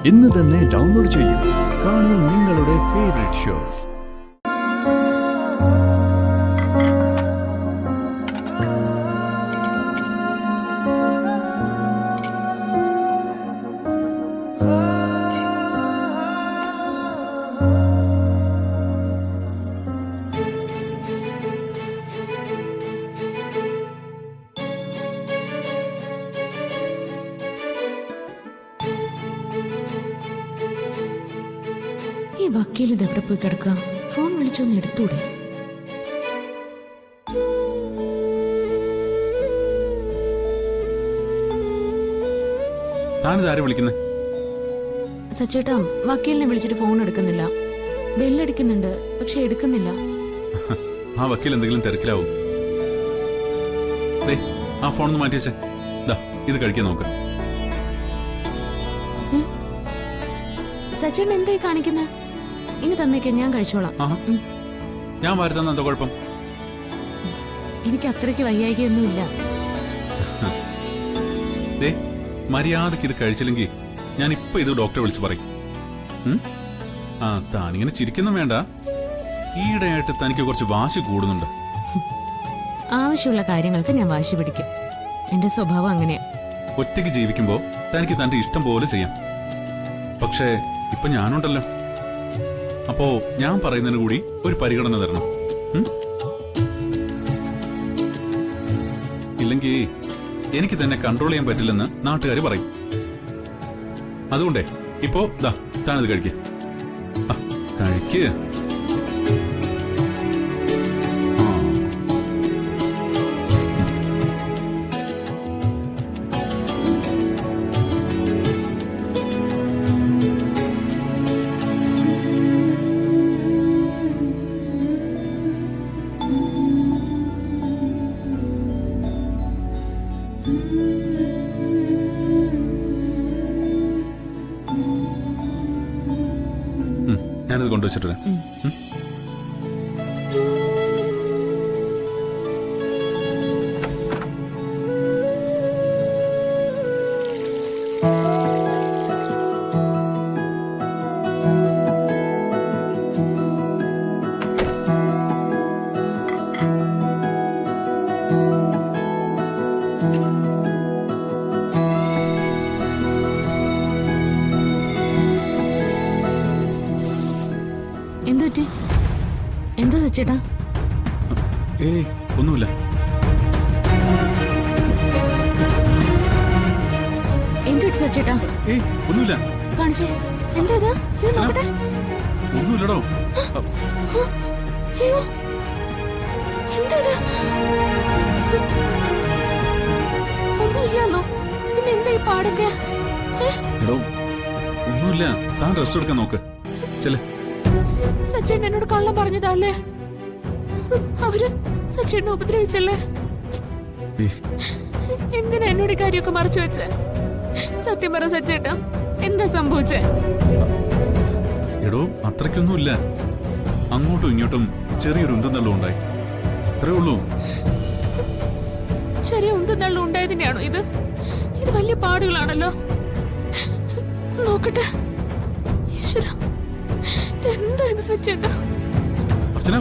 ഇന്ന് തന്നെ ഡൗൺലോഡ് ചെയ്യൂ. കാണൂ നിങ്ങളുടെ ഫേവറേറ്റ് ഷോസ്. ഈ വക്കീൽ ഇതെവിടെ പോയി കിടക്കുക? ഫോൺ വിളിച്ചൊന്ന് എടുത്തൂടെ? താനിതാരെ വിളിക്കുന്നേ? സച്ചേട്ടാ, വക്കീലിനെ വിളിച്ചിട്ട് ഫോൺ എടുക്കുന്നില്ല. ബെല്ലടിക്കുന്നുണ്ട്, പക്ഷെ എടുക്കുന്നില്ല. ആ വക്കീൽ എന്തെങ്കിലും തിരക്കിലാവും. ആ ഫോൺ ഒന്ന് മാറ്റി വെച്ചേ. ഇത് കഴിക്കാൻ നോക്ക്. സച്ചേട്ടൻ എന്തായി കാണിക്കുന്നത്? ഇനി തന്നേക്ക്, ഞാൻ കഴിച്ചോളാം. ഞാൻ വരുന്ന എന്താ കുഴപ്പം? എനിക്ക് അത്രയ്ക്ക് വയ്യായികയൊന്നുമില്ല. മര്യാദക്ക് ഇത് കഴിച്ചില്ലെങ്കിൽ ഞാൻ ഇപ്പൊ ഇത് ഡോക്ടറെ വിളിച്ച് പറയും. താനിങ്ങനെ ചിരിക്കൊന്നും വേണ്ട. ഈയിടെയായിട്ട് തനിക്ക് കുറച്ച് വാശി കൂടുന്നുണ്ട്. ആവശ്യമുള്ള കാര്യങ്ങൾക്ക് ഞാൻ വാശി പിടിക്കും. എന്റെ സ്വഭാവം അങ്ങനെയാ. ഒറ്റയ്ക്ക് ജീവിക്കുമ്പോ തനിക്ക് തന്റെ ഇഷ്ടം പോലെ ചെയ്യാം. പക്ഷേ ഇപ്പൊ ഞാനുണ്ടല്ലോ, അപ്പോ ഞാൻ പറയുന്നതിന് കൂടി ഒരു പരിഗണന തരണം. ഇല്ലെങ്കിൽ എനിക്ക് തന്നെ കൺട്രോൾ ചെയ്യാൻ പറ്റില്ലെന്ന് നാട്ടുകാർ പറയും. അതുകൊണ്ടേ ഇപ്പോ താനിത് കഴിക്ക്. കഴിക്ക്. ഞാനിത് കൊണ്ടുവച്ചിട്ട് എന്താ സച്ചേട്ടാ? ഒന്നുമില്ല. എന്തുപറ്റി സച്ചേട്ടാ? ഒന്നുമില്ല. കാണിച്ചേ. എന്താ ഇത്? നോക്കട്ടെ. ഒന്നുമില്ലടോ. എന്താ ഒന്നുമില്ലാന്നോ? പിന്നെ എന്താ ഈ പാടൊക്കെ? ഒന്നുമില്ല. താൻ റെസ്റ്റ് എടുക്കാൻ നോക്ക്. ചെല്ലേ. സച്ചേട്ടൻ എന്നോട് കള്ളം പറഞ്ഞതല്ലേ? അവര് സച്ചേട്ടനെ ഉപദ്രവിച്ചല്ലേ? എന്തിനാ എന്നോട് കാര്യമൊക്കെ മറച്ചു വെച്ചേ? സത്യം പറ സച്ചേട്ടാ, എന്താ സംഭവിച്ചേ? അത്രയ്ക്കൊന്നുമില്ല. അങ്ങോട്ടും ഇങ്ങോട്ടും ചെറിയൊരു ഉന്തുന്നള്ളും ഉണ്ടായി, അത്രേ ഉള്ളൂ. ചെറിയ ഉന്തുന്നള്ളും ഉണ്ടായതിനാണോ ഇത്? ഇത് വലിയ പാടുകളാണല്ലോ. നോക്കട്ടെ. ഈശ്വര, എന്താ ഇത് സച്ചേട്ടാ? അർച്ചന.